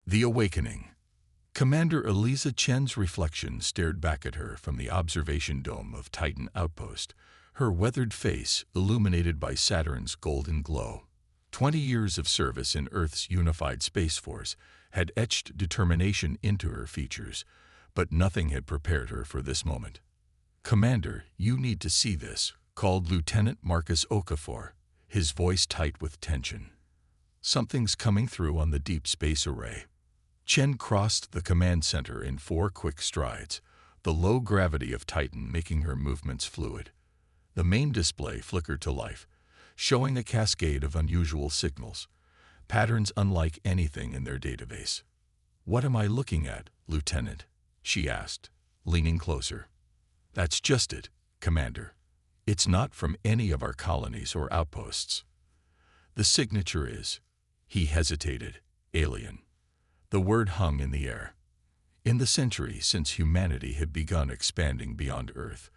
The Awakening. Commander Eliza Chen's reflection stared back at her from the observation dome of Titan Outpost, her weathered face illuminated by Saturn's golden glow. 20 years of service in Earth's unified Space Force had etched determination into her features, but nothing had prepared her for this moment. "Commander, you need to see this," called Lieutenant Marcus Okafor, his voice tight with tension. "Something's coming through on the deep space array." Chen crossed the command center in 4 quick strides, the low gravity of Titan making her movements fluid. The main display flickered to life, showing a cascade of unusual signals, patterns unlike anything in their database. "What am I looking at, Lieutenant?" she asked, leaning closer. "That's just it, Commander. It's not from any of our colonies or outposts. The signature is," he hesitated, "alien." The word hung in the air. In the century since humanity had begun expanding beyond Earth,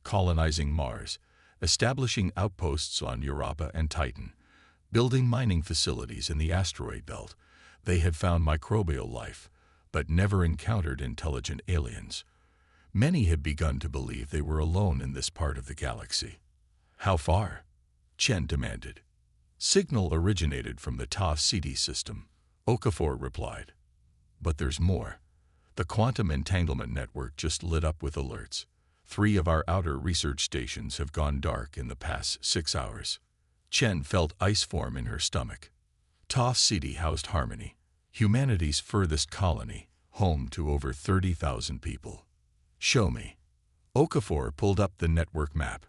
colonizing Mars, establishing outposts on Europa and Titan, building mining facilities in the asteroid belt, they had found microbial life, but never encountered intelligent aliens. Many had begun to believe they were alone in this part of the galaxy. "How far?" Chen demanded. "Signal originated from the TOS CD system," Okafor replied. "But there's more. The quantum entanglement network just lit up with alerts. 3 of our outer research stations have gone dark in the past 6 hours." Chen felt ice form in her stomach. TOS CD housed Harmony, humanity's furthest colony, home to over 30,000 people. "Show me." Okafor pulled up the network map.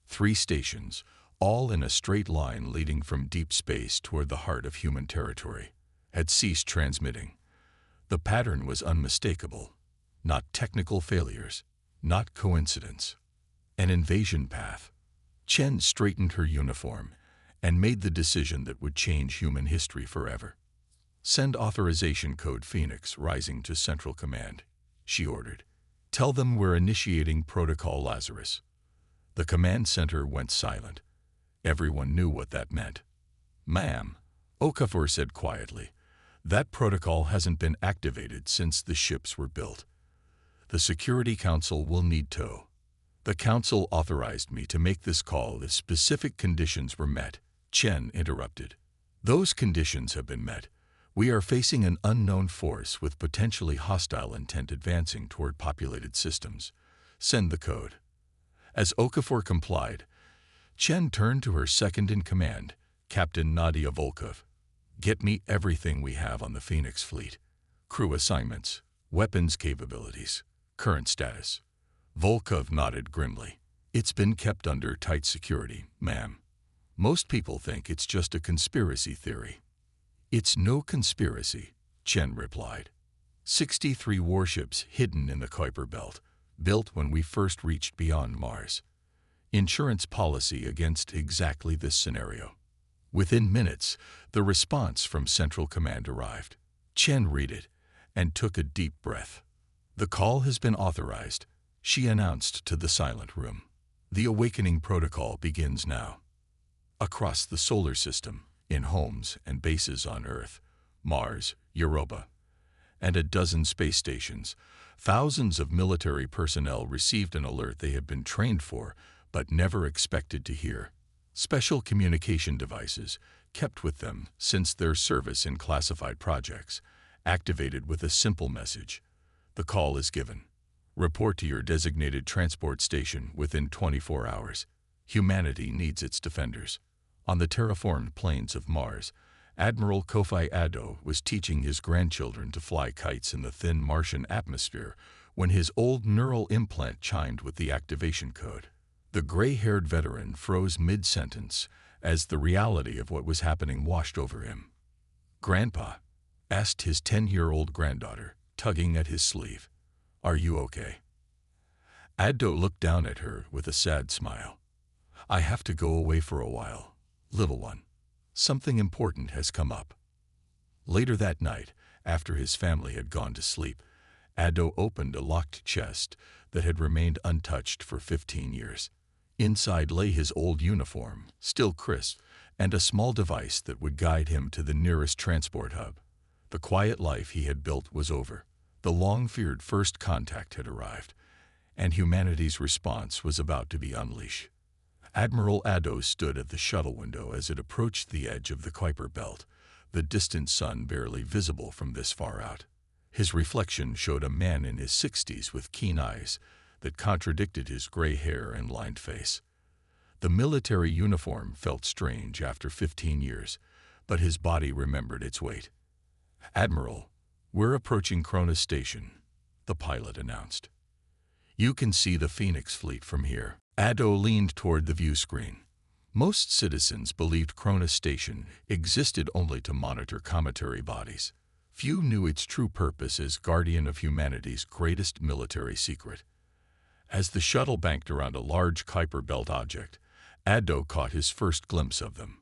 3 stations, all in a straight line leading from deep space toward the heart of human territory, had ceased transmitting. The pattern was unmistakable. Not technical failures, not coincidence. An invasion path. Chen straightened her uniform and made the decision that would change human history forever. "Send authorization code Phoenix Rising to Central Command," she ordered. "Tell them we're initiating Protocol Lazarus." The command center went silent. Everyone knew what that meant. "Ma'am," Okafor said quietly, "that protocol hasn't been activated since the ships were built. The Security Council will need to." "The Council authorized me to make this call if specific conditions were met," Chen interrupted. "Those conditions have been met. We are facing an unknown force with potentially hostile intent advancing toward populated systems. Send the code." As Okafor complied, Chen turned to her second-in-command, Captain Nadia Volkov. "Get me everything we have on the Phoenix fleet. Crew assignments, weapons capabilities, current status." Volkov nodded grimly. "It's been kept under tight security, ma'am. Most people think it's just a conspiracy theory." "It's no conspiracy," Chen replied. 63 warships hidden in the Kuiper Belt, built when we first reached beyond Mars. Insurance policy against exactly this scenario. Within minutes, the response from Central Command arrived. Chen read it and took a deep breath. "The call has been authorized," she announced to the silent room. "The awakening protocol begins now." Across the solar system, in homes and bases on Earth, Mars, Europa, and a dozen space stations, thousands of military personnel received an alert they had been trained for but never expected to hear. Special communication devices, kept with them since their service in classified projects, activated with a simple message: "The call is given. Report to your designated transport station within 24 hours. Humanity needs its defenders." On the terraformed plains of Mars, Admiral Kofi Addo was teaching his grandchildren to fly kites in the thin Martian atmosphere when his old neural implant chimed with the activation code. The gray-haired veteran froze mid-sentence as the reality of what was happening washed over him. "Grandpa?" asked his 10-year-old granddaughter, tugging at his sleeve. "Are you okay?" Addo looked down at her with a sad smile. "I have to go away for a while, little one. Something important has come up." Later that night, after his family had gone to sleep, Addo opened a locked chest that had remained untouched for 15 years. Inside lay his old uniform, still crisp, and a small device that would guide him to the nearest transport hub. The quiet life he had built was over. The long-feared first contact had arrived, and humanity's response was about to be unleashed. Admiral Addo stood at the shuttle window as it approached the edge of the Kuiper Belt, the distant sun barely visible from this far out. His reflection showed a man in his 60s with keen eyes that contradicted his gray hair and lined face. The military uniform felt strange after 15 years, but his body remembered its weight. "Admiral, we're approaching Cronus Station," the pilot announced. "You can see the Phoenix fleet from here." Addo leaned toward the view screen. Most citizens believed Cronus Station existed only to monitor cometary bodies. Few knew its true purpose as guardian of humanity's greatest military secret. As the shuttle banked around a large Kuiper Belt object, Addo caught his first glimpse of them.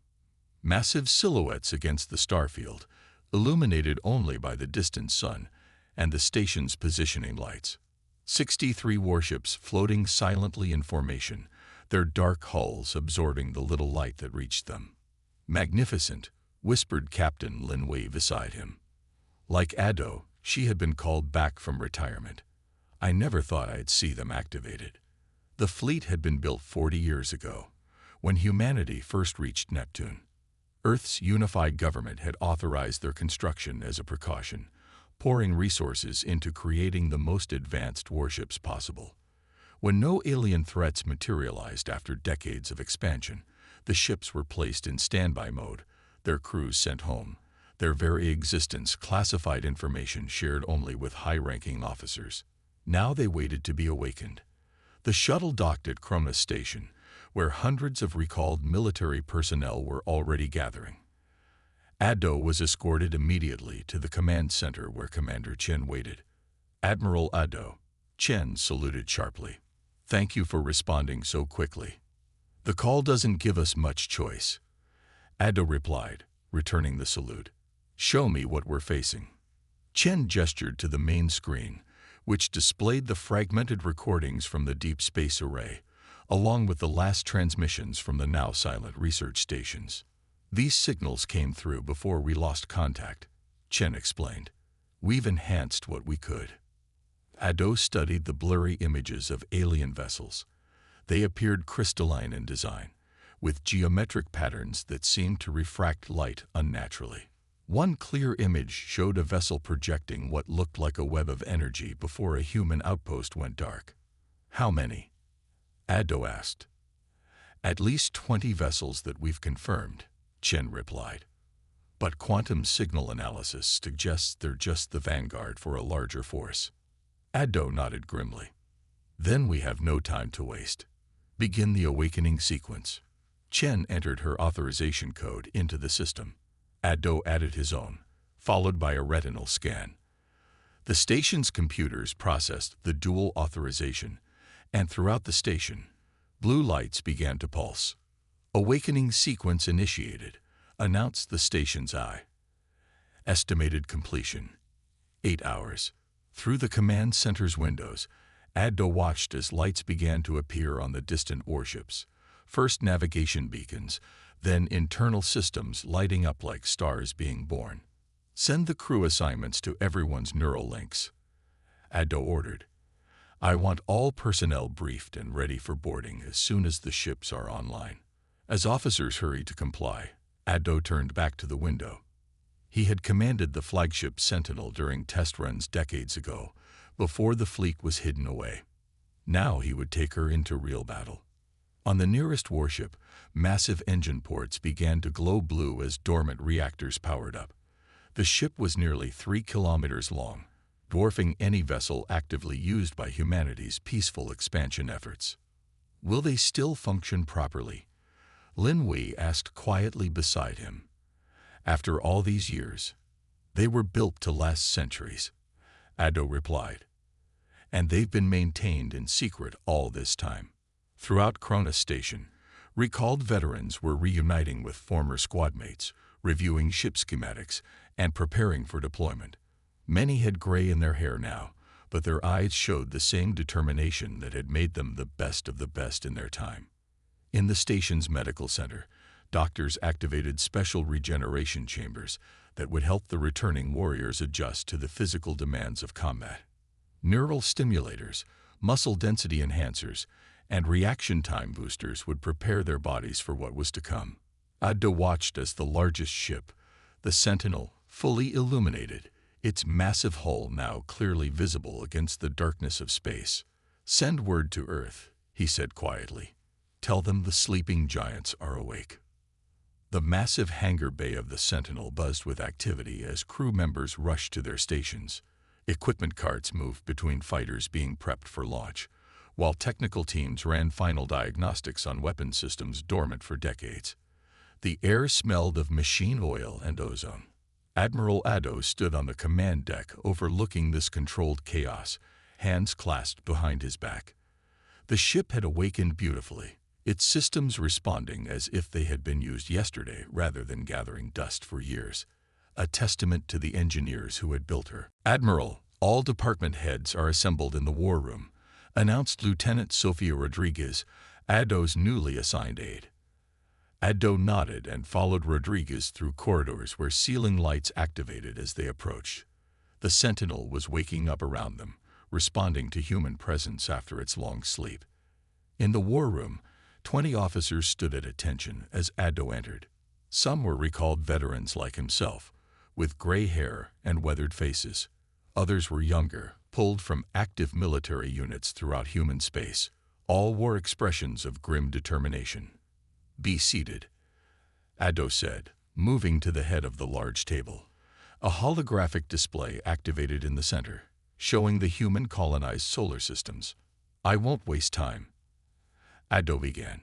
Massive silhouettes against the starfield, illuminated only by the distant sun and the station's positioning lights. 63 warships floating silently in formation, their dark hulls absorbing the little light that reached them. "Magnificent," whispered Captain Lin Wei beside him. Like Addo, she had been called back from retirement. "I never thought I'd see them activated." The fleet had been built 40 years ago, when humanity first reached Neptune. Earth's unified government had authorized their construction as a precaution, pouring resources into creating the most advanced warships possible. When no alien threats materialized after decades of expansion, the ships were placed in standby mode, their crews sent home, their very existence classified information shared only with high-ranking officers. Now they waited to be awakened. The shuttle docked at Cronus Station, where hundreds of recalled military personnel were already gathering. Addo was escorted immediately to the command center where Commander Chen waited. "Admiral Addo," Chen saluted sharply. "Thank you for responding so quickly." "The call doesn't give us much choice," Addo replied, returning the salute. "Show me what we're facing." Chen gestured to the main screen, which displayed the fragmented recordings from the Deep Space Array, along with the last transmissions from the now-silent research stations. "These signals came through before we lost contact," Chen explained. "We've enhanced what we could." Addo studied the blurry images of alien vessels. They appeared crystalline in design, with geometric patterns that seemed to refract light unnaturally. One clear image showed a vessel projecting what looked like a web of energy before a human outpost went dark. "How many?" Addo asked. "At least 20 vessels that we've confirmed," Chen replied. "But quantum signal analysis suggests they're just the vanguard for a larger force." Addo nodded grimly. "Then we have no time to waste. Begin the awakening sequence." Chen entered her authorization code into the system. Addo added his own, followed by a retinal scan. The station's computers processed the dual authorization, and throughout the station, blue lights began to pulse. "Awakening sequence initiated," announced the station's eye. Estimated completion: 8 hours. Through the command center's windows, Addo watched as lights began to appear on the distant warships, first navigation beacons, then internal systems lighting up like stars being born. "Send the crew assignments to everyone's neural links," Addo ordered. "I want all personnel briefed and ready for boarding as soon as the ships are online." As officers hurried to comply, Addo turned back to the window. He had commanded the flagship Sentinel during test runs decades ago, before the fleet was hidden away. Now he would take her into real battle. On the nearest warship, massive engine ports began to glow blue as dormant reactors powered up. The ship was nearly 3 kilometers long, dwarfing any vessel actively used by humanity's peaceful expansion efforts. "Will they still function properly?" Lin Wei asked quietly beside him. "After all these years, they were built to last centuries," Addo replied. "And they've been maintained in secret all this time." Throughout Cronus Station, recalled veterans were reuniting with former squadmates, reviewing ship schematics, and preparing for deployment. Many had gray in their hair now, but their eyes showed the same determination that had made them the best of the best in their time. In the station's medical center, doctors activated special regeneration chambers that would help the returning warriors adjust to the physical demands of combat. Neural stimulators, muscle density enhancers, and reaction time boosters would prepare their bodies for what was to come. Addo watched as the largest ship, the Sentinel, fully illuminated, its massive hull now clearly visible against the darkness of space. "Send word to Earth," he said quietly. "Tell them the sleeping giants are awake." The massive hangar bay of the Sentinel buzzed with activity as crew members rushed to their stations. Equipment carts moved between fighters being prepped for launch, while technical teams ran final diagnostics on weapon systems dormant for decades. The air smelled of machine oil and ozone. Admiral Addo stood on the command deck overlooking this controlled chaos, hands clasped behind his back. The ship had awakened beautifully, its systems responding as if they had been used yesterday rather than gathering dust for years, a testament to the engineers who had built her. "Admiral, all department heads are assembled in the war room," announced Lieutenant Sofia Rodriguez, Addo's newly assigned aide. Addo nodded and followed Rodriguez through corridors where ceiling lights activated as they approached. The Sentinel was waking up around them, responding to human presence after its long sleep. In the war room, 20 officers stood at attention as Addo entered. Some were recalled veterans like himself, with gray hair and weathered faces. Others were younger, pulled from active military units throughout human space. All wore expressions of grim determination. "Be seated," Addo said, moving to the head of the large table. A holographic display activated in the center, showing the human-colonized solar systems. "I won't waste time," Addo began.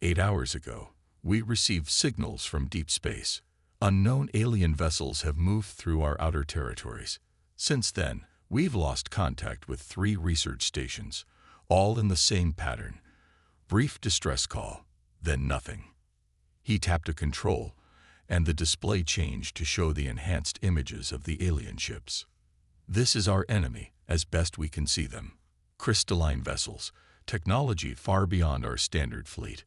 "8 hours ago, we received signals from deep space. Unknown alien vessels have moved through our outer territories. Since then, we've lost contact with 3 research stations, all in the same pattern. Brief distress call, then nothing." He tapped a control, and the display changed to show the enhanced images of the alien ships. "This is our enemy, as best we can see them. Crystalline vessels, technology far beyond our standard fleet."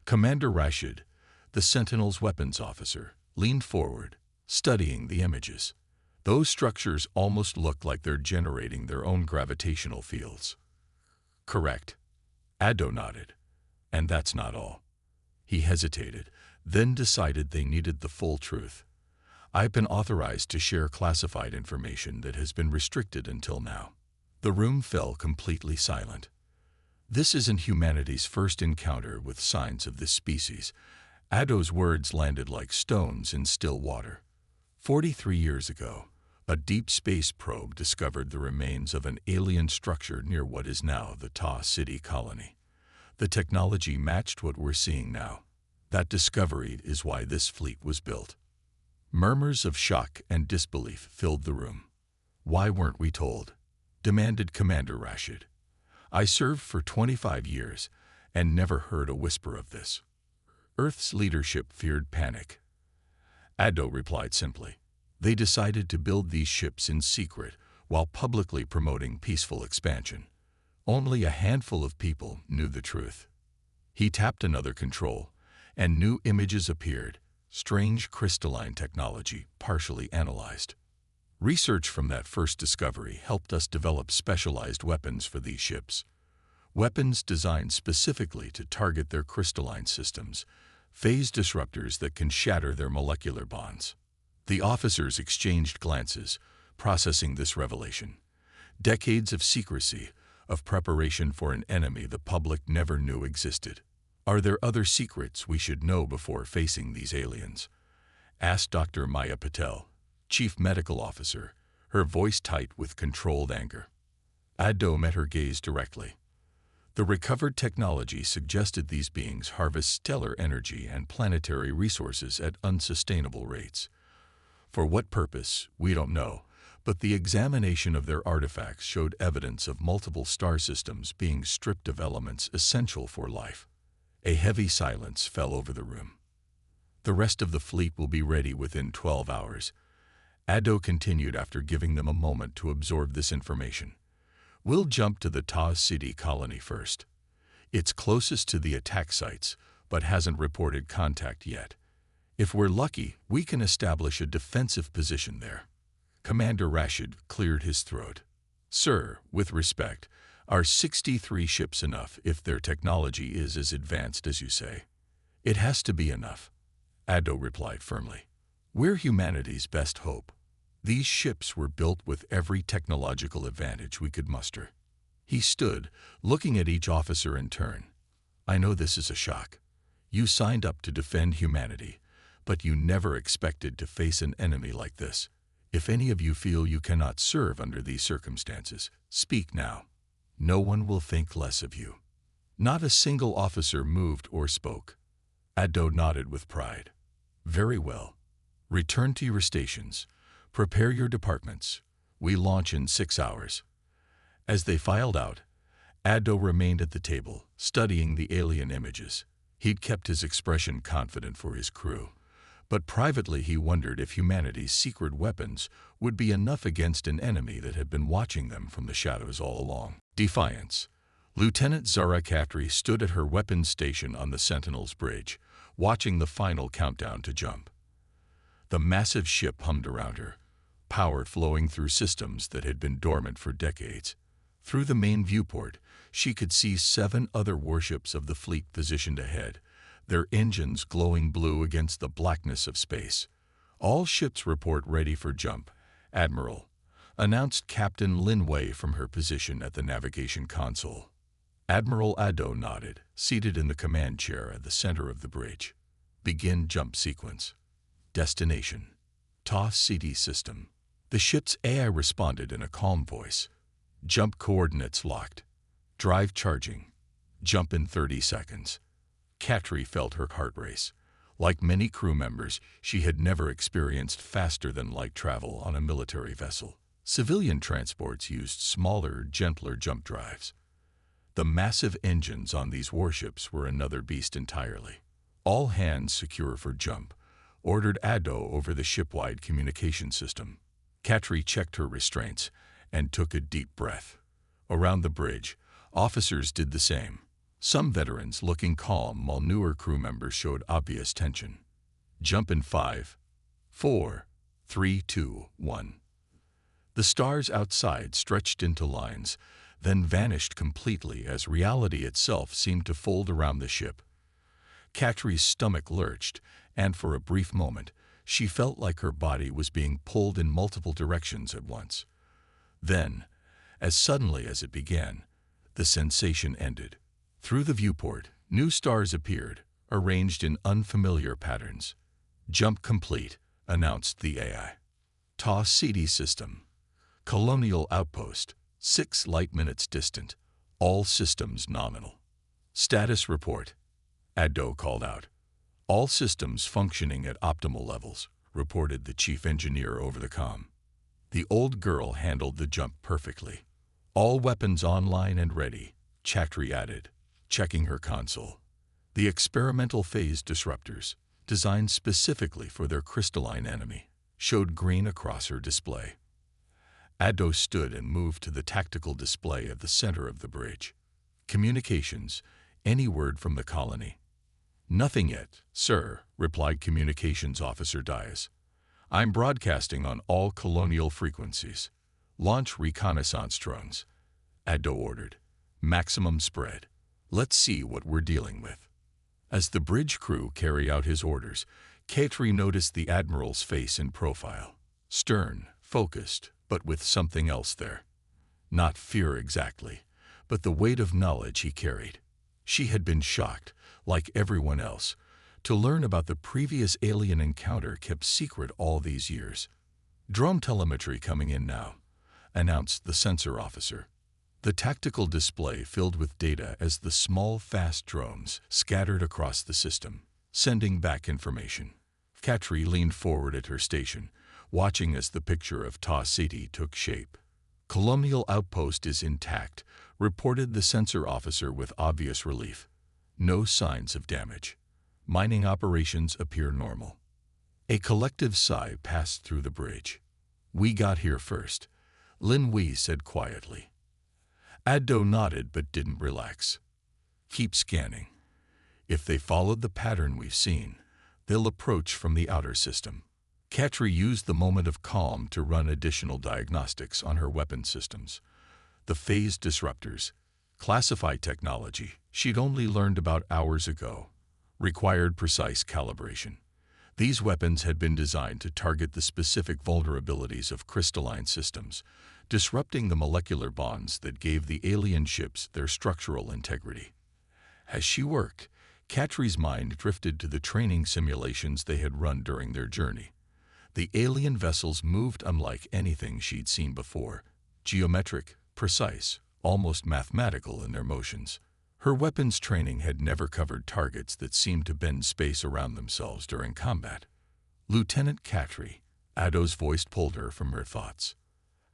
Commander Rashid, the Sentinel's weapons officer, leaned forward, studying the images. "Those structures almost look like they're generating their own gravitational fields." "Correct," Addo nodded. "And that's not all." He hesitated, then decided they needed the full truth. "I've been authorized to share classified information that has been restricted until now." The room fell completely silent. "This isn't humanity's first encounter with signs of this species." Addo's words landed like stones in still water. 43 years ago, a deep space probe discovered the remains of an alien structure near what is now the Ta City colony. The technology matched what we're seeing now. That discovery is why this fleet was built. Murmurs of shock and disbelief filled the room. "Why weren't we told?" demanded Commander Rashid. "I served for 25 years and never heard a whisper of this." Earth's leadership feared panic. Addo replied simply. "They decided to build these ships in secret while publicly promoting peaceful expansion. Only a handful of people knew the truth." He tapped another control, and new images appeared, strange crystalline technology partially analyzed. Research from that first discovery helped us develop specialized weapons for these ships. Weapons designed specifically to target their crystalline systems, phase disruptors that can shatter their molecular bonds. The officers exchanged glances, processing this revelation. Decades of secrecy, of preparation for an enemy the public never knew existed. "Are there other secrets we should know before facing these aliens?" asked Dr. Maya Patel, Chief Medical Officer, her voice tight with controlled anger. Addo met her gaze directly. The recovered technology suggested these beings harvest stellar energy and planetary resources at unsustainable rates. For what purpose, we don't know, but the examination of their artifacts showed evidence of multiple star systems being stripped of elements essential for life. A heavy silence fell over the room. "The rest of the fleet will be ready within 12 hours. Addo continued after giving them a moment to absorb this information. "We'll jump to the Ta City colony first. It's closest to the attack sites, but hasn't reported contact yet. If we're lucky, we can establish a defensive position there. Commander Rashid cleared his throat. Sir, with respect, are 63 ships enough if their technology is as advanced as you say? It has to be enough, Addo replied firmly. We're humanity's best hope. These ships were built with every technological advantage we could muster. He stood, looking at each officer in turn. I know this is a shock. You signed up to defend humanity, but you never expected to face an enemy like this. If any of you feel you cannot serve under these circumstances, speak now. No one will think less of you. Not a single officer moved or spoke. Addo nodded with pride. Very well. Return to your stations. Prepare your departments. We launch in 6 hours. As they filed out, Addo remained at the table, studying the alien images. He'd kept his expression confident for his crew, but privately he wondered if humanity's secret weapons would be enough against an enemy that had been watching them from the shadows all along. Defiance. Lieutenant Zara Khatri stood at her weapons station on the Sentinel's bridge, watching the final countdown to jump. The massive ship hummed around her, power flowing through systems that had been dormant for decades. Through the main viewport, she could see 7 other warships of the fleet positioned ahead, their engines glowing blue against the blackness of space. All ships report ready for jump, Admiral, announced Captain Lin Wei from her position at the navigation console. Admiral Addo nodded, seated in the command chair at the center of the bridge. Begin jump sequence. Destination. TOS CD system. The ship's AI responded in a calm voice. Jump coordinates locked. Drive charging. Jump in 30 seconds. Khatri felt her heart race. Like many crew members, she had never experienced faster-than-light travel on a military vessel. Civilian transports used smaller, gentler jump drives. The massive engines on these warships were another beast entirely. All hands secure for jump, ordered Addo over the ship-wide communication system. Khatri checked her restraints and took a deep breath. Around the bridge, officers did the same. Some veterans looking calm while newer crew members showed obvious tension. Jump in 5, 4, 3, 2, 1. The stars outside stretched into lines, then vanished completely as reality itself seemed to fold around the ship. Khatri's stomach lurched, and for a brief moment, she felt like her body was being pulled in multiple directions at once. Then, as suddenly as it began, the sensation ended. Through the viewport, new stars appeared, arranged in unfamiliar patterns. Jump complete, announced the AI. TOS CD system. Colonial outpost, 6 light minutes distant. All systems nominal. Status report. Addo called out. All systems functioning at optimal levels, reported the chief engineer over the comm. The old girl handled the jump perfectly. All weapons online and ready, Khatri added, checking her console. The experimental phase disruptors, designed specifically for their crystalline enemy, showed green across her display. Addo stood and moved to the tactical display at the center of the bridge. Communications, any word from the colony? Nothing yet, sir, replied Communications Officer Dias. I'm broadcasting on all colonial frequencies. Launch reconnaissance drones, Addo ordered. Maximum spread. Let's see what we're dealing with. As the bridge crew carried out his orders, Khatri noticed the Admiral's face in profile. Stern, focused, but with something else there. Not fear exactly, but the weight of knowledge he carried. She had been shocked, like everyone else, to learn about the previous alien encounter kept secret all these years. Drone telemetry coming in now, announced the sensor officer. The tactical display filled with data as the small, fast drones scattered across the system, sending back information. Khatri leaned forward at her station, watching as the picture of Ta City took shape. Colonial outpost is intact, reported the sensor officer with obvious relief. No signs of damage. Mining operations appear normal. A collective sigh passed through the bridge. We got here first, Lin Wei said quietly. Addo nodded but didn't relax. Keep scanning. If they followed the pattern we've seen, They'll approach from the outer system. Katri used the moment of calm to run additional diagnostics on her weapon systems. The phase disruptors, classified technology she'd only learned about hours ago, required precise calibration. These weapons had been designed to target the specific vulnerabilities of crystalline systems, disrupting the molecular bonds that gave the alien ships their structural integrity. As she worked, Katri's mind drifted to the training simulations they had run during their journey. The alien vessels moved unlike anything she'd seen before, geometric, precise, almost mathematical in their motions. Her weapons training had never covered targets that seemed to bend space around themselves during combat. Lieutenant Katri, Addo's voice pulled her from her thoughts.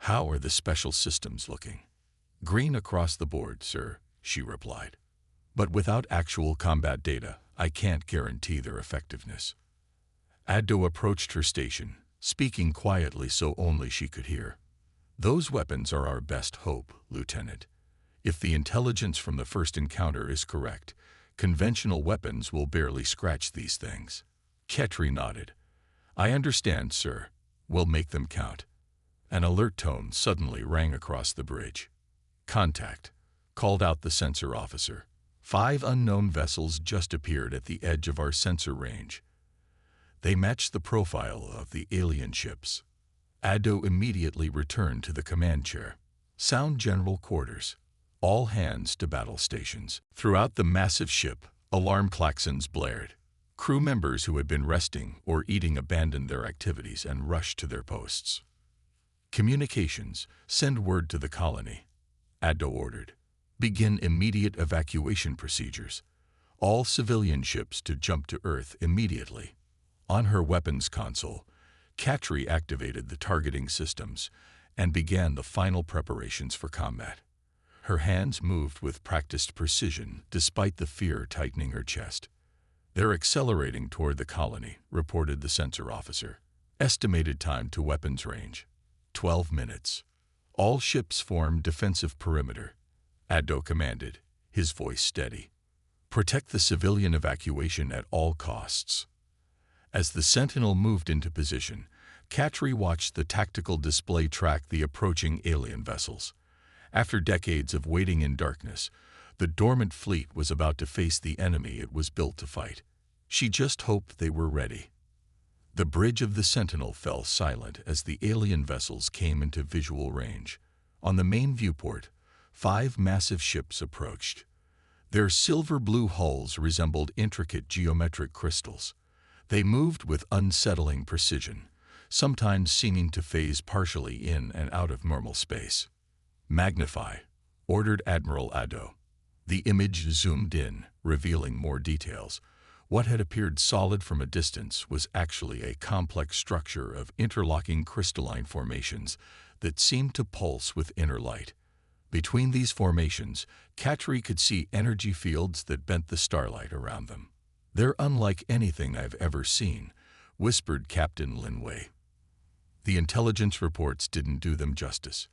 "How are the special systems looking?" "Green across the board, sir," she replied. "But without actual combat data, I can't guarantee their effectiveness." Addo approached her station, speaking quietly so only she could hear. "Those weapons are our best hope, Lieutenant. If the intelligence from the first encounter is correct, conventional weapons will barely scratch these things." Katri nodded. "I understand, sir. We'll make them count." An alert tone suddenly rang across the bridge. "Contact," called out the sensor officer. "5 unknown vessels just appeared at the edge of our sensor range. They matched the profile of the alien ships." Addo immediately returned to the command chair. "Sound general quarters. All hands to battle stations." Throughout the massive ship, alarm klaxons blared. Crew members who had been resting or eating abandoned their activities and rushed to their posts. "Communications, send word to the colony," Addo ordered. "Begin immediate evacuation procedures. All civilian ships to jump to Earth immediately." On her weapons console, Katri activated the targeting systems and began the final preparations for combat. Her hands moved with practiced precision despite the fear tightening her chest. "They're accelerating toward the colony," reported the sensor officer. "Estimated time to weapons range, 12 minutes. All ships form defensive perimeter," Addo commanded, his voice steady. "Protect the civilian evacuation at all costs." As the Sentinel moved into position, Katri watched the tactical display track the approaching alien vessels. After decades of waiting in darkness, the dormant fleet was about to face the enemy it was built to fight. She just hoped they were ready. The bridge of the Sentinel fell silent as the alien vessels came into visual range. On the main viewport, 5 massive ships approached. Their silver-blue hulls resembled intricate geometric crystals. They moved with unsettling precision, sometimes seeming to phase partially in and out of normal space. "Magnify," ordered Admiral Addo. The image zoomed in, revealing more details. What had appeared solid from a distance was actually a complex structure of interlocking crystalline formations that seemed to pulse with inner light. Between these formations, Katri could see energy fields that bent the starlight around them. "They're unlike anything I've ever seen," whispered Captain Linway. The intelligence reports didn't do them justice.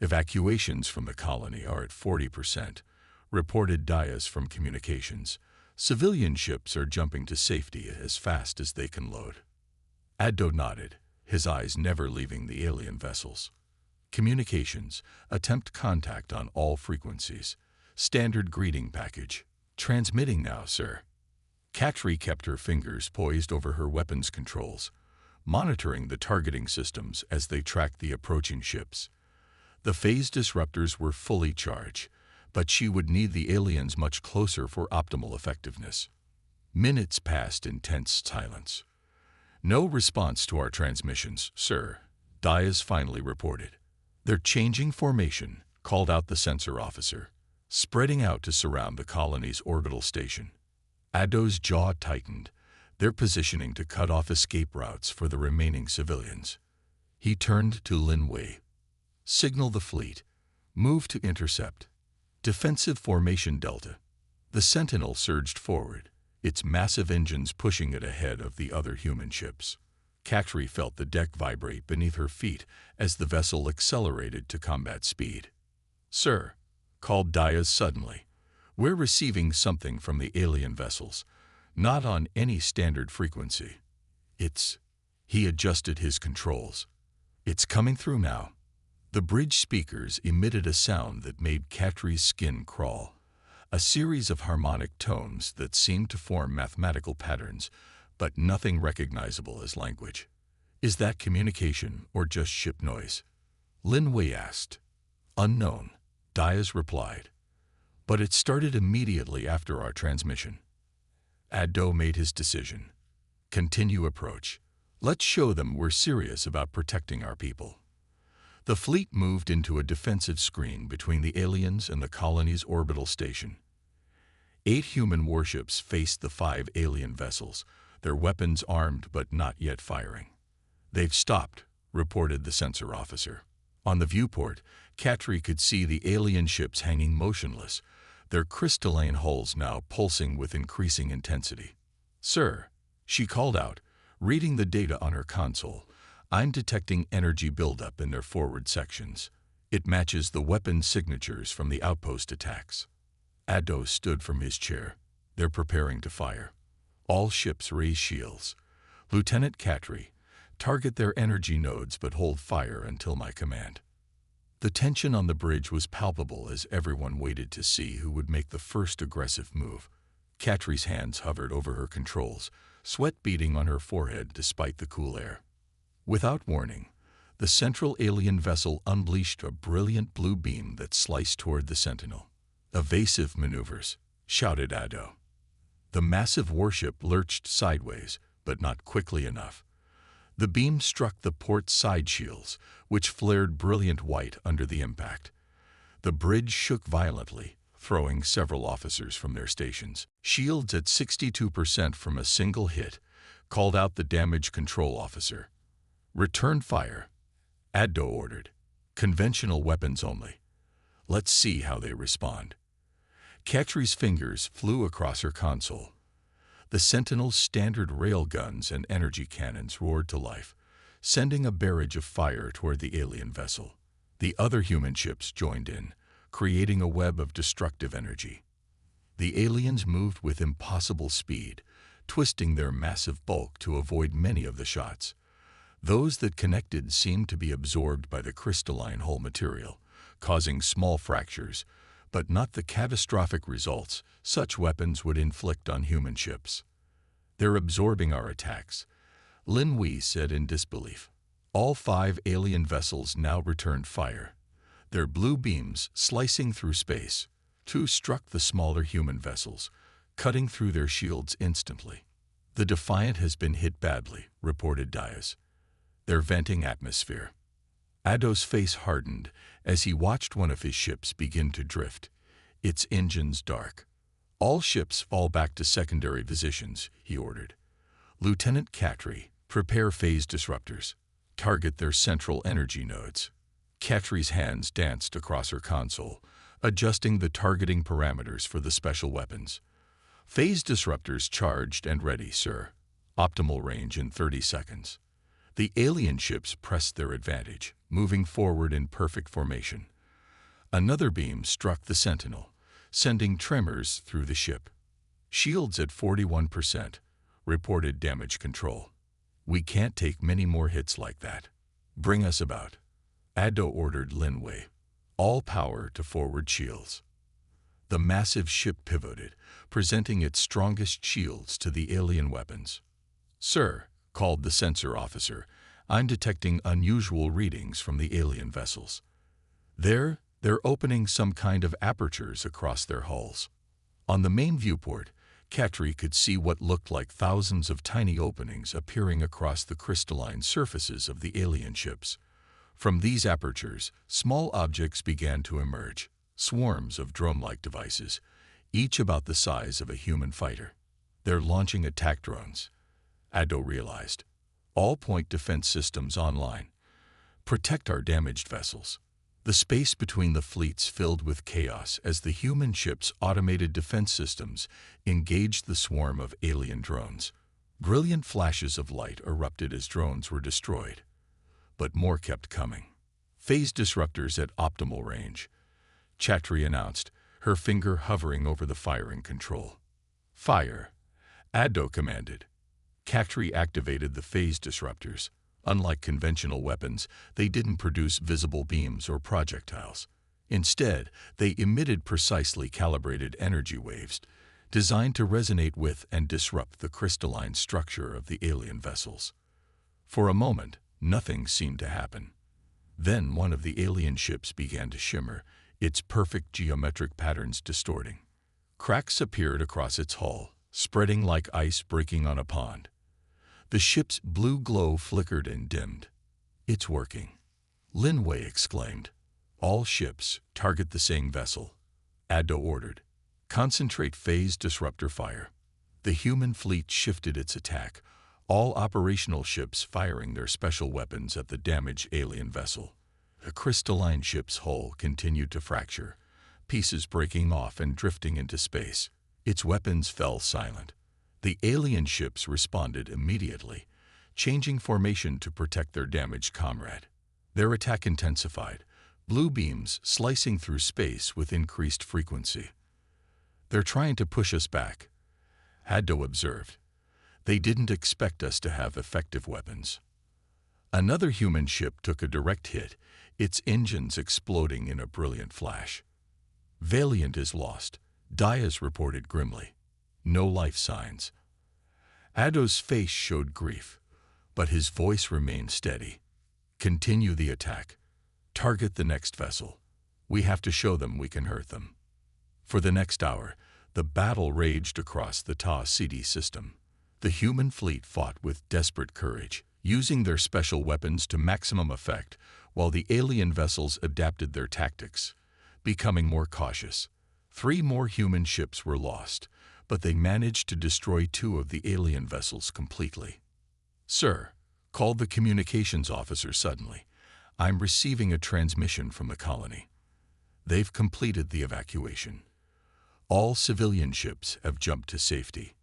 "Evacuations from the colony are at 40%, reported Dias from communications. Civilian ships are jumping to safety as fast as they can load." Addo nodded, his eyes never leaving the alien vessels. "Communications, attempt contact on all frequencies. Standard greeting package. Transmitting now, sir." Katri kept her fingers poised over her weapons controls, monitoring the targeting systems as they tracked the approaching ships. The phase disruptors were fully charged, but she would need the aliens much closer for optimal effectiveness. Minutes passed in tense silence. "No response to our transmissions, sir," Dias finally reported. "They're changing formation," called out the sensor officer, "spreading out to surround the colony's orbital station." Addo's jaw tightened. They're positioning to cut off escape routes for the remaining civilians. He turned to Linway. "Signal the fleet. Move to intercept. Defensive formation Delta." The Sentinel surged forward, its massive engines pushing it ahead of the other human ships. Katri felt the deck vibrate beneath her feet as the vessel accelerated to combat speed. "Sir," called Dias suddenly, "we're receiving something from the alien vessels. Not on any standard frequency. He adjusted his controls. It's coming through now. The bridge speakers emitted a sound that made Catri's skin crawl. A series of harmonic tones that seemed to form mathematical patterns, but nothing recognizable as language. Is that communication or just ship noise? Lin Wei asked. Unknown, Diaz replied. But it started immediately after our transmission. Addo made his decision. Continue approach. Let's show them we're serious about protecting our people. The fleet moved into a defensive screen between the aliens and the colony's orbital station. 8 human warships faced the 5 alien vessels, their weapons armed but not yet firing. They've stopped, reported the sensor officer. On the viewport, Catri could see the alien ships hanging motionless, their crystalline hulls now pulsing with increasing intensity. Sir, she called out, reading the data on her console, I'm detecting energy buildup in their forward sections. It matches the weapon signatures from the outpost attacks. Addo stood from his chair. They're preparing to fire. All ships raise shields. Lieutenant Catri, target their energy nodes but hold fire until my command. The tension on the bridge was palpable as everyone waited to see who would make the first aggressive move. Catri's hands hovered over her controls, sweat beading on her forehead despite the cool air. Without warning, the central alien vessel unleashed a brilliant blue beam that sliced toward the Sentinel. Evasive maneuvers, shouted Addo. The massive warship lurched sideways, but not quickly enough. The beam struck the port side shields, which flared brilliant white under the impact. The bridge shook violently, throwing several officers from their stations. Shields at 62% from a single hit, called out the damage control officer. Return fire, Addo ordered. Conventional weapons only. Let's see how they respond. Catri's fingers flew across her console. The Sentinel's standard rail guns and energy cannons roared to life, sending a barrage of fire toward the alien vessel. The other human ships joined in, creating a web of destructive energy. The aliens moved with impossible speed, twisting their massive bulk to avoid many of the shots. Those that connected seemed to be absorbed by the crystalline hull material, causing small fractures, but not the catastrophic results such weapons would inflict on human ships. They're absorbing our attacks, Lin Wei said in disbelief. All 5 alien vessels now returned fire, their blue beams slicing through space. 2 struck the smaller human vessels, cutting through their shields instantly. The Defiant has been hit badly, reported Diaz. They're venting atmosphere. Addo's face hardened as he watched one of his ships begin to drift, its engines dark. All ships fall back to secondary positions, he ordered. Lieutenant Catri, prepare phase disruptors. Target their central energy nodes. Catri's hands danced across her console, adjusting the targeting parameters for the special weapons. Phase disruptors charged and ready, sir. Optimal range in 30 seconds. The alien ships pressed their advantage, moving forward in perfect formation. Another beam struck the Sentinel, sending tremors through the ship. Shields at 41%, reported damage control. We can't take many more hits like that. Bring us about. Addo ordered Lin Wei. All power to forward shields. The massive ship pivoted, presenting its strongest shields to the alien weapons. Sir, called the sensor officer, I'm detecting unusual readings from the alien vessels. They're opening some kind of apertures across their hulls. On the main viewport, Catri could see what looked like thousands of tiny openings appearing across the crystalline surfaces of the alien ships. From these apertures, small objects began to emerge, swarms of drone-like devices, each about the size of a human fighter. They're launching attack drones, Addo realized. All point defense systems online. Protect our damaged vessels. The space between the fleets filled with chaos as the human ships' automated defense systems engaged the swarm of alien drones. Brilliant flashes of light erupted as drones were destroyed. But more kept coming. Phase disruptors at optimal range, Catri announced, her finger hovering over the firing control. Fire, Addo commanded. Cactri activated the phase disruptors. Unlike conventional weapons, they didn't produce visible beams or projectiles. Instead, they emitted precisely calibrated energy waves, designed to resonate with and disrupt the crystalline structure of the alien vessels. For a moment, nothing seemed to happen. Then one of the alien ships began to shimmer, its perfect geometric patterns distorting. Cracks appeared across its hull, spreading like ice breaking on a pond. The ship's blue glow flickered and dimmed. "It's working," Lin Wei exclaimed. "All ships, target the same vessel," Addo ordered. "Concentrate phase disruptor fire." The human fleet shifted its attack, all operational ships firing their special weapons at the damaged alien vessel. The crystalline ship's hull continued to fracture, pieces breaking off and drifting into space. Its weapons fell silent. The alien ships responded immediately, changing formation to protect their damaged comrade. Their attack intensified, blue beams slicing through space with increased frequency. "They're trying to push us back," Addo observed. "They didn't expect us to have effective weapons." Another human ship took a direct hit, its engines exploding in a brilliant flash. "Valiant is lost," Diaz reported grimly. "No life signs." Addo's face showed grief, but his voice remained steady. "Continue the attack. Target the next vessel. We have to show them we can hurt them." For the next hour, the battle raged across the Ta City system. The human fleet fought with desperate courage, using their special weapons to maximum effect, while the alien vessels adapted their tactics, becoming more cautious. 3 more human ships were lost, but they managed to destroy 2 of the alien vessels completely. "Sir," called the communications officer suddenly, "I'm receiving a transmission from the colony. They've completed the evacuation. All civilian ships have jumped to safety."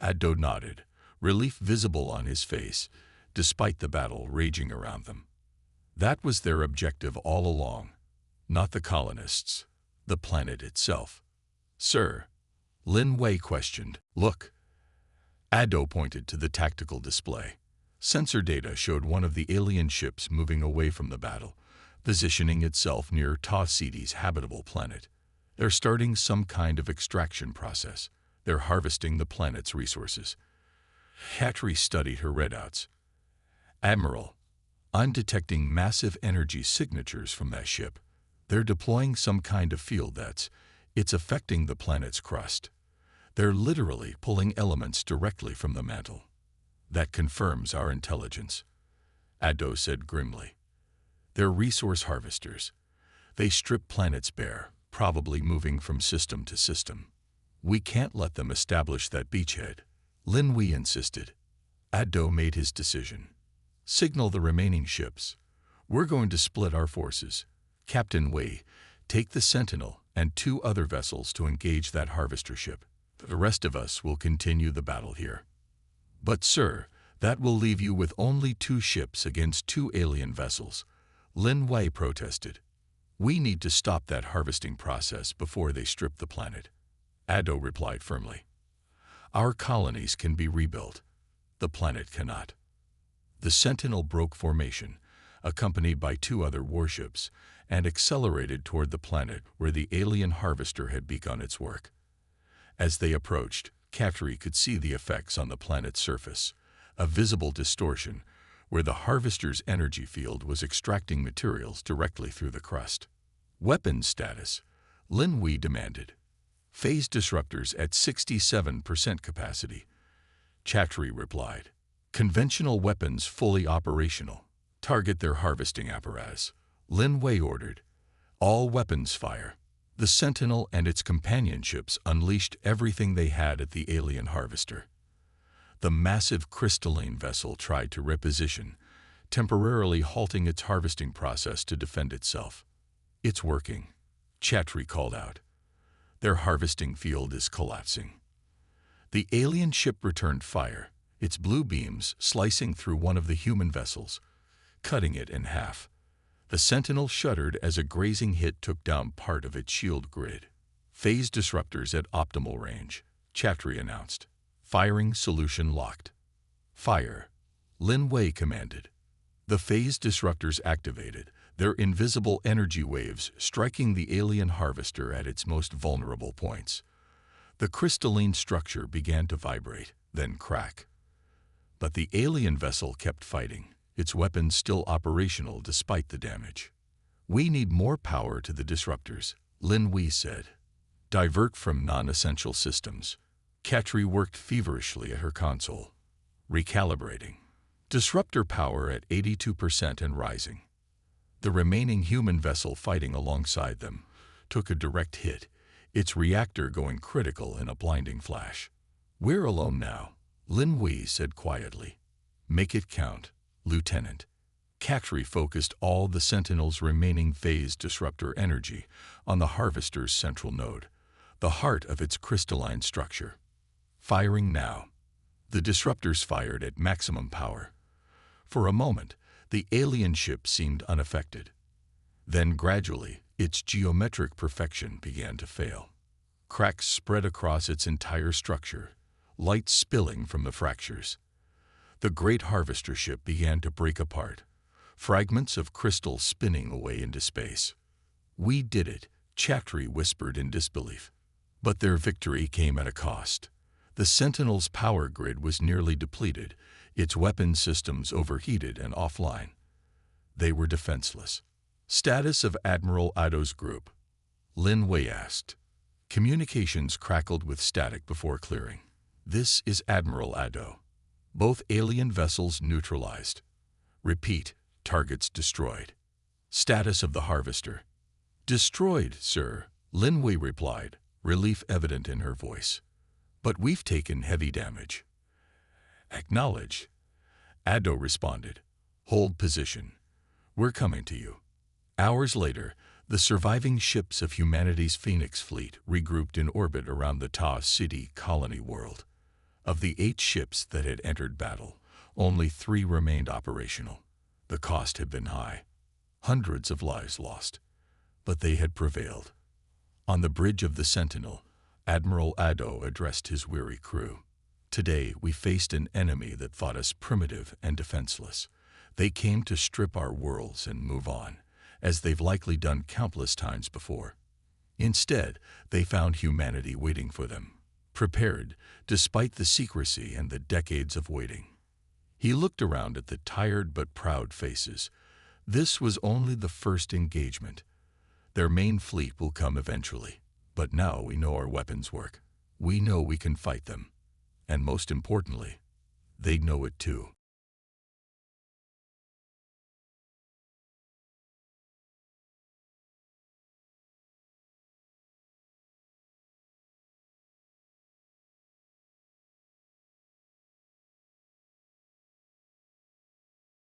Addo nodded, relief visible on his face, despite the battle raging around them. That was their objective all along, not the colonists, the planet itself. "Sir," Lin Wei questioned. "Look." Addo pointed to the tactical display. Sensor data showed one of the alien ships moving away from the battle, positioning itself near Ta City's habitable planet. "They're starting some kind of extraction process. They're harvesting the planet's resources." Hattery studied her readouts. "Admiral, I'm detecting massive energy signatures from that ship. They're deploying some kind of field it's affecting the planet's crust. They're literally pulling elements directly from the mantle." "That confirms our intelligence," Addo said grimly. "They're resource harvesters. They strip planets bare, probably moving from system to system. We can't let them establish that beachhead," Lin Wei insisted. Addo made his decision. "Signal the remaining ships. We're going to split our forces. Captain Wei, take the Sentinel and 2 other vessels to engage that harvester ship. The rest of us will continue the battle here." "But sir, that will leave you with only 2 ships against 2 alien vessels," Lin Wei protested. "We need to stop that harvesting process before they strip the planet." Addo replied firmly. "Our colonies can be rebuilt. The planet cannot." The Sentinel broke formation, accompanied by 2 other warships, and accelerated toward the planet where the alien harvester had begun its work. As they approached, Catry could see the effects on the planet's surface, a visible distortion where the harvester's energy field was extracting materials directly through the crust. "Weapons status," Lin Wei demanded. "Phase disruptors at 67% capacity," Chatry replied. "Conventional weapons fully operational. Target their harvesting apparatus," Lin Wei ordered. "All weapons fire." The Sentinel and its companion ships unleashed everything they had at the alien harvester. The massive crystalline vessel tried to reposition, temporarily halting its harvesting process to defend itself. "It's working," Chatry called out. "Their harvesting field is collapsing." The alien ship returned fire, its blue beams slicing through one of the human vessels, cutting it in half. The Sentinel shuddered as a grazing hit took down part of its shield grid. "Phase disruptors at optimal range," Chatry announced. Firing solution locked. Fire, Lin Wei commanded. The phase disruptors activated, their invisible energy waves striking the alien harvester at its most vulnerable points. The crystalline structure began to vibrate, then crack. But the alien vessel kept fighting, its weapons still operational despite the damage. "We need more power to the disruptors," Lin Wei said. "Divert from non-essential systems." Katri worked feverishly at her console, recalibrating. Disruptor power at 82% and rising. The remaining human vessel fighting alongside them took a direct hit, its reactor going critical in a blinding flash. "We're alone now," Lin Wei said quietly. "Make it count, Lieutenant." Katri focused all the Sentinel's remaining phase disruptor energy on the harvester's central node, the heart of its crystalline structure. Firing now. The disruptors fired at maximum power. For a moment, the alien ship seemed unaffected. Then gradually, its geometric perfection began to fail. Cracks spread across its entire structure, light spilling from the fractures. The great harvester ship began to break apart, fragments of crystal spinning away into space. "We did it," Katri whispered in disbelief. But their victory came at a cost. The Sentinel's power grid was nearly depleted, its weapon systems overheated and offline. They were defenseless. "Status of Admiral Ado's group?" Lin Wei asked. Communications crackled with static before clearing. "This is Admiral Ado. Both alien vessels neutralized. Repeat, targets destroyed." "Status of the harvester?" "Destroyed, sir," Lin Wei replied, relief evident in her voice. "But we've taken heavy damage." "Acknowledge," Ado responded. "Hold position. We're coming to you." Hours later, the surviving ships of humanity's Phoenix fleet regrouped in orbit around the Ta City colony world. Of the 8 ships that had entered battle, only 3 remained operational. The cost had been high. Hundreds of lives lost. But they had prevailed. On the bridge of the Sentinel, Admiral Ado addressed his weary crew. "Today we faced an enemy that thought us primitive and defenseless. They came to strip our worlds and move on, as they've likely done countless times before. Instead, they found humanity waiting for them, prepared despite the secrecy and the decades of waiting." He looked around at the tired but proud faces. This was only the first engagement. Their main fleet will come eventually. But now we know our weapons work. We know we can fight them. And most importantly, they know it too.